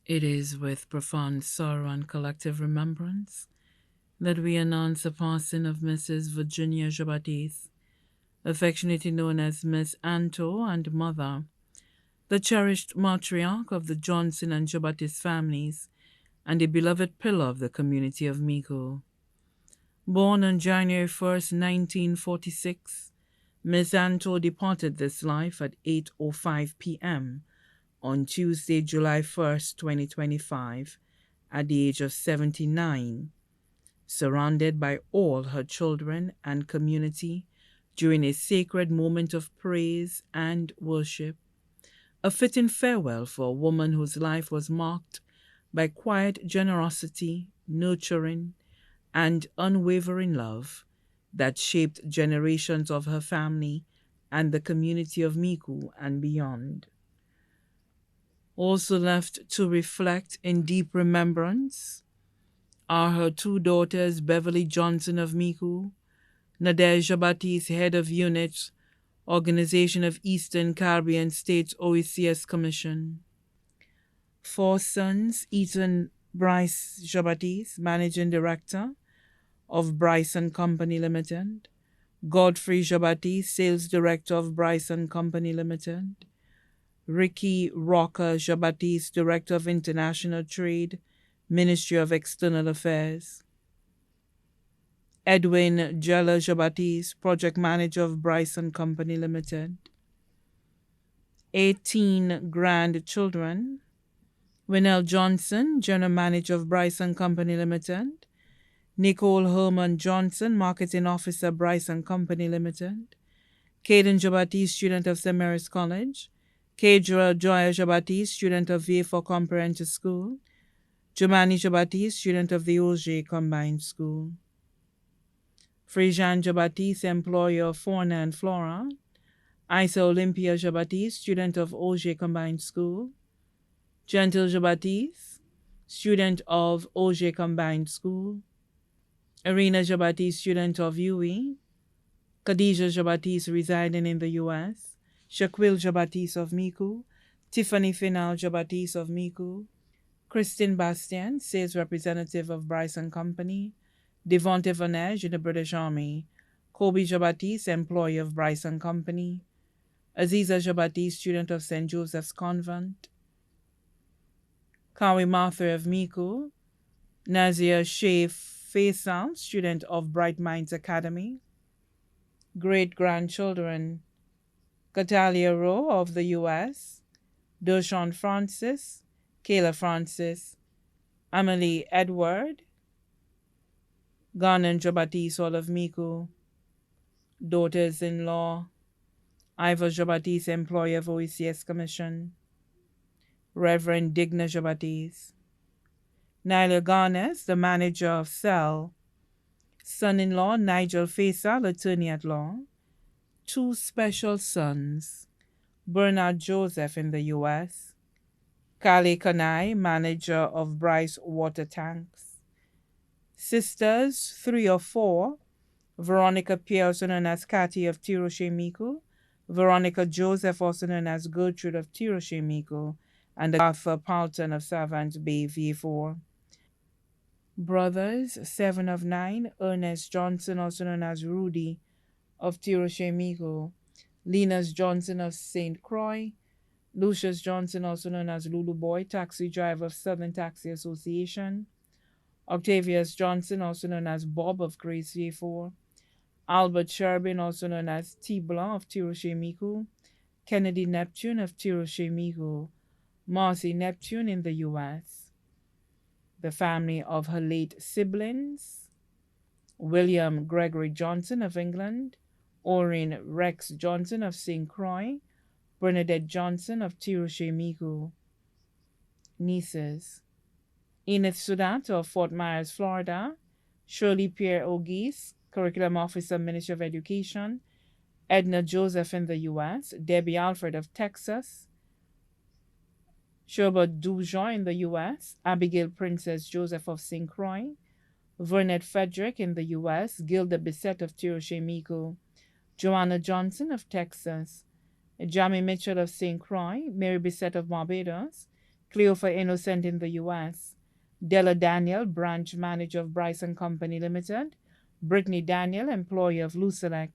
It is with profound sorrow and collective remembrance that we announce the passing of Mrs. Virginia Baptiste, affectionately known as Miss Anto and Mother, the cherished matriarch of the Johnson and Baptiste families and a beloved pillar of the community of Mico. Born on January 1st, 1946, Miss Anto departed this life at 8:05 p.m. on Tuesday, July 1st, 2025, at the age of 79, surrounded by all her children and community during a sacred moment of praise and worship, a fitting farewell for a woman whose life was marked by quiet generosity, nurturing, and unwavering love that shaped generations of her family and the community of Miku and beyond. Also left to reflect in deep remembrance are her two daughters, Beverly Johnson of Miku, Nadежda Baptiste, head of unit, Organization of Eastern Caribbean States OECS Commission. Four sons, Ethan Bryce Baptiste, Managing Director of Bryce and Company Limited, Godfrey Baptiste, Sales Director of Bryce and Company Limited, Ricky Rocker Baptiste, Director of International Trade, Ministry of External Affairs, Edwin Jella Baptiste, Project Manager of Bryce and Company Limited, 18 grandchildren, Winnell Johnson, General Manager of Bryce and Company Limited, Nicole Herman Johnson, Marketing Officer, Bryce and Company Limited, Caden Baptiste, student of St. Mary's College, Kedra Joya Baptiste, student of VA4 Comprehensive School, Jomani Baptiste, student of the OJ Combined School, Frejan Baptiste, employer of Fauna and Flora, Isa Olympia Baptiste, student of OJ Combined School, Gentle Baptiste, student of OJ Combined School, Irina Baptiste, student of UE, Khadija Baptiste, residing in the U.S., Shaquille Baptiste of Miku, Tiffany Final Baptiste of Miku, Christine Bastien, sales representative of Bryce and Company, Devonte Vanege in the British Army, Kobe Baptiste, employee of Bryce and Company, Aziza Baptiste, student of St. Joseph's Convent, Kawi Martha of Miku, Nazia Shea Faisal, student of Bright Minds Academy, great-grandchildren, Catalia Rowe of the U.S., Deshaun Francis, Kayla Francis, Amelie Edward, Garnan Baptiste, all of Miku, daughters-in-law, Ivor Baptiste, employee of OECS Commission, Reverend Digna Baptiste, Nyla Garnes, the manager of Cell, son-in-law Nigel Faisal, attorney at law, two special sons, Bernard Joseph in the U.S., Kale Kanai, manager of Bryce Water Tanks, sisters, 3 or 4, Veronica Pierre, also known as Cathy of Tiroshe Miku, Veronica Joseph, also known as Gertrude of Tiroshe Miku, and Arthur Palton of Savant Bay, V4. Brothers, 7 of 9, Ernest Johnson, also known as Rudy, of Tiroshe Miku, Linus Johnson of St. Croix, Lucius Johnson, also known as Lulu Boy, taxi driver of Southern Taxi Association, Octavius Johnson, also known as Bob of Grace V4, Albert Sherbin, also known as T. Blanc of Tiroshe Miku, Kennedy Neptune of Tiroshe Miku, Marcy Neptune in the U.S., the family of her late siblings, William Gregory Johnson of England, Orrin Rex Johnson of St. Croix, Bernadette Johnson of Tiroshe Miku. Nieces, Enid Sudat of Fort Myers, Florida, Shirley Pierre Ogis, Curriculum Officer, Ministry of Education, Edna Joseph in the U.S., Debbie Alfred of Texas, Sherbert Dujon in the U.S., Abigail Princess Joseph of St. Croix, Vernette Frederick in the U.S., Gilda Bissett of Tiroshe Miku, Joanna Johnson of Texas, Jamie Mitchell of St. Croix, Mary Bissett of Barbados, Cleofa Innocent in the U.S., Della Daniel, branch manager of Bryson Company Limited, Brittany Daniel, employee of Lucelec,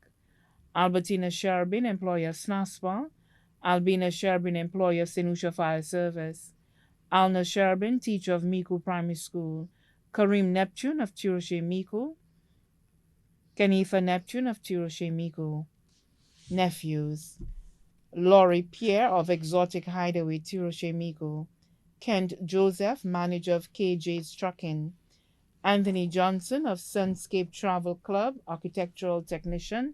Albertina Sherbin, employee of SNASPA, Albina Sherbin, employee of Senusha Fire Service, Alna Sherbin, teacher of Miku Primary School, Kareem Neptune of Tiroshe Miku, Kenifa Neptune of Tiroshe Miku. Nephews: Laurie Pierre of Exotic Hideaway Tiroshe Miku, Kent Joseph, manager of KJ's Trucking, Anthony Johnson of Sunscape Travel Club, architectural technician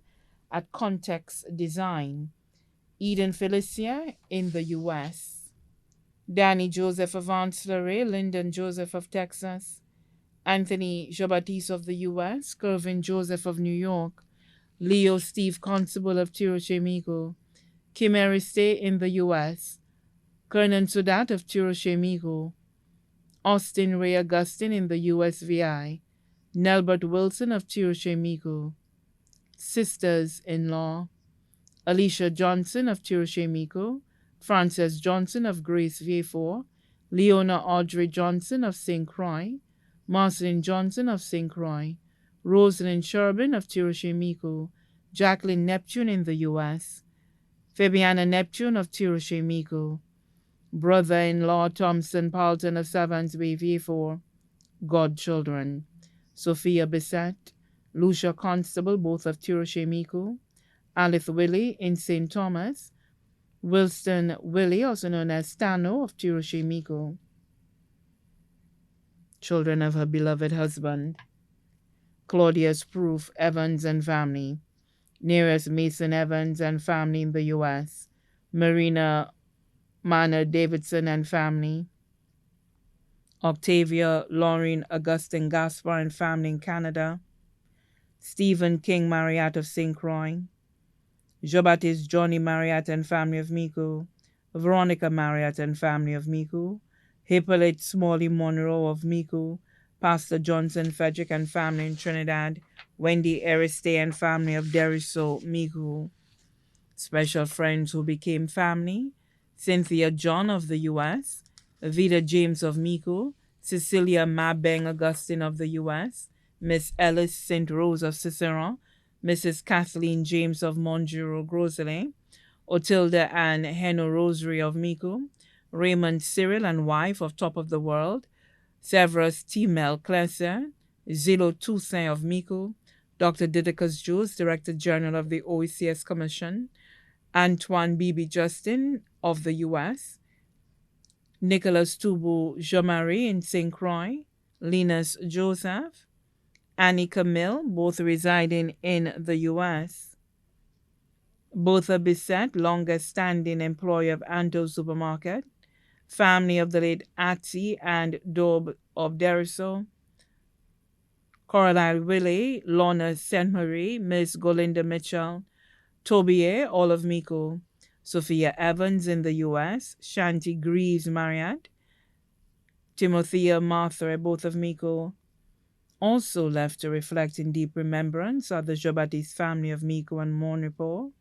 at Context Design, Eden Felicia in the U.S., Danny Joseph of Ancillary, Lyndon Joseph of Texas, Anthony Jn of the U.S., Kervin Joseph of New York, Leo Steve Constable of Tiroshe Miku, Kim Ariste in the U.S., Kernan Sudat of Tiroshe Miku, Austin Ray Augustine in the USVI, Nelbert Wilson of Tiroshe Miku, sisters-in-law, Alicia Johnson of Tiroshe Miku, Frances Johnson of Grace V4, Leona Audrey Johnson of St. Croix, Marceline Johnson of St. Croix, Rosalind Sherbin of Tiroshe Miku, Jacqueline Neptune in the U.S., Fabiana Neptune of Tiroshe Miku, brother-in-law Thompson Palton of Savans Bay V4, godchildren, Sophia Bissett, Lucia Constable, both of Tiroshe Miku, Alice Willie in St. Thomas, Wilston Willie, also known as Stano of Tiroshe Miku, children of her beloved husband, Claudius Proof Evans and family, Nearest Mason Evans and family in the U.S., Marina Manor Davidson and family, Octavia Lauren Augustine Gaspar and family in Canada, Stephen King Marriott of St. Croix, Jean-Baptiste Johnny Marriott and family of Miku, Veronica Marriott and family of Miku, Hippolyte Smalley Monroe of Miku, Pastor Johnson Frederick and family in Trinidad, Wendy Ariste and family of Deriso, Miku. Special friends who became family: Cynthia John of the U.S., Vida James of Miku, Cecilia Mabeng Augustine of the U.S., Miss Ellis St. Rose of Ciceron, Mrs. Kathleen James of Monjuro Grosley, Otilda Ann Heno Rosary of Miku, Raymond Cyril and wife of Top of the World, Severus T. Mel Clesser, Zilo Toussaint of Miku, Dr. Didacus Jules, Director General of the OECS Commission, Antoine Bibi Justin of the U.S., Nicholas Tubu Jomari in St. Croix, Linus Joseph, Annie Camille, both residing in the U.S., Botha Bissett, longest-standing employee of Anto Supermarket, family of the late Atsi and Dob of Deriso, Coraline Willie, Lorna St. Marie, Miss Golinda Mitchell, Tobier, all of Miku, Sophia Evans in the U.S., Shanti Greaves Marriott, Timothea Martha, both of Miku. Also left to reflect in deep remembrance are the Jobatis family of Miku and Monrepo,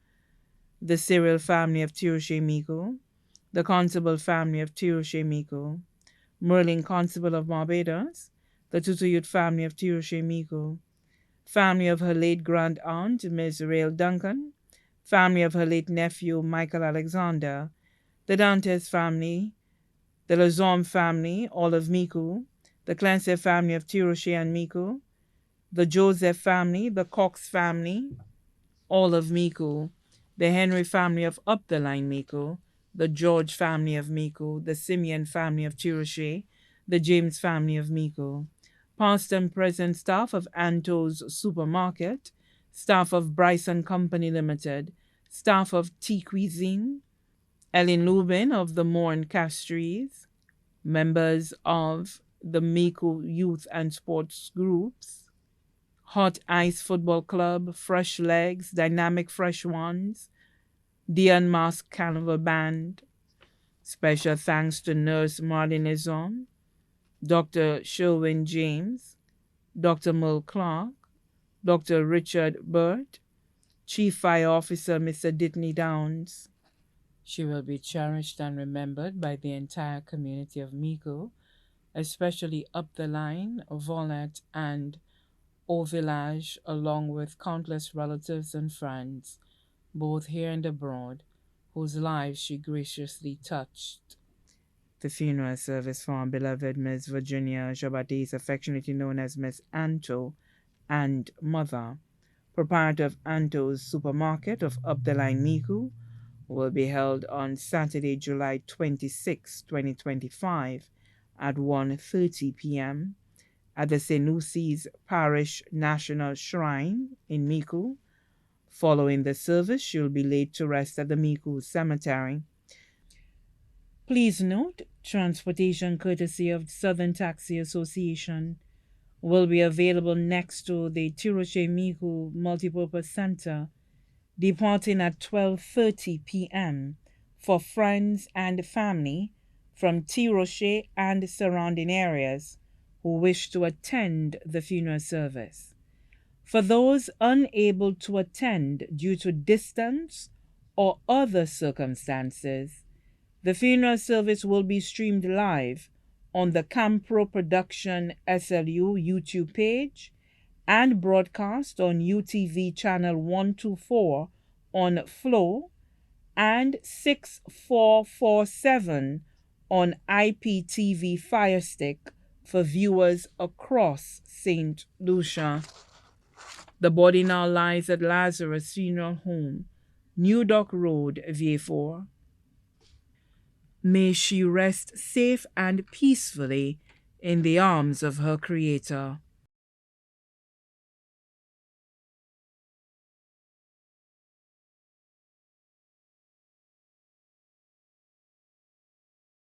the Cyril family of Tiroshe Miku, the Constable family of Tiroshe Miku, Merlin Constable of Barbados, the Tutuyut family of Tiroshe Miku, family of her late grand aunt, Miss Rael Duncan, family of her late nephew, Michael Alexander, the Dantes family, the Lazorme family, all of Miku, the Clancy family of Tiroshe and Miku, the Joseph family, the Cox family, all of Miku, the Henry family of Up the Line Miku, the George family of Miku, the Simeon family of Tiroshe, the James family of Miku, past and present staff of Anto's Supermarket, staff of Bryson Company Limited, staff of Tea Cuisine, Ellen Lubin of the Morn Castries, members of the Miku Youth and Sports Groups, Hot Ice Football Club, Fresh Legs, Dynamic Fresh Ones, The Unmasked Carnival Band. Special thanks to Nurse Marlinezon, Dr. Sherwin James, Dr. Merle Clark, Dr. Richard Burt, Chief Fire Officer Mr. Ditney Downs, She will be cherished and remembered by the entire community of Mico, especially up the line, Volnette, and Au Village, along with countless relatives and friends, both here and abroad, whose lives she graciously touched. The funeral service for our beloved Miss Virginia Baptiste, affectionately known as Miss Anto, and mother, proprietor of Anto's Supermarket of Up the Line Miku, will be held on Saturday, July 26, 2025 at 1:30 p.m. at the St. Lucy's Parish National Shrine in Miku. Following the service, she will be laid to rest at the Miku Cemetery. Please note, transportation courtesy of Southern Taxi Association will be available next to the Tiroche Miku Multipurpose Center, departing at 12:30 p.m. for friends and family from Tiroche and surrounding areas who wish to attend the funeral service. For those unable to attend due to distance or other circumstances, the funeral service will be streamed live on the Campro Production SLU YouTube page and broadcast on UTV channel 124 on Flow and 6447 on IPTV Firestick for viewers across St. Lucia. The body now lies at Lazarus Funeral Home, New Dock Road, Vieux. May she rest safe and peacefully in the arms of her Creator.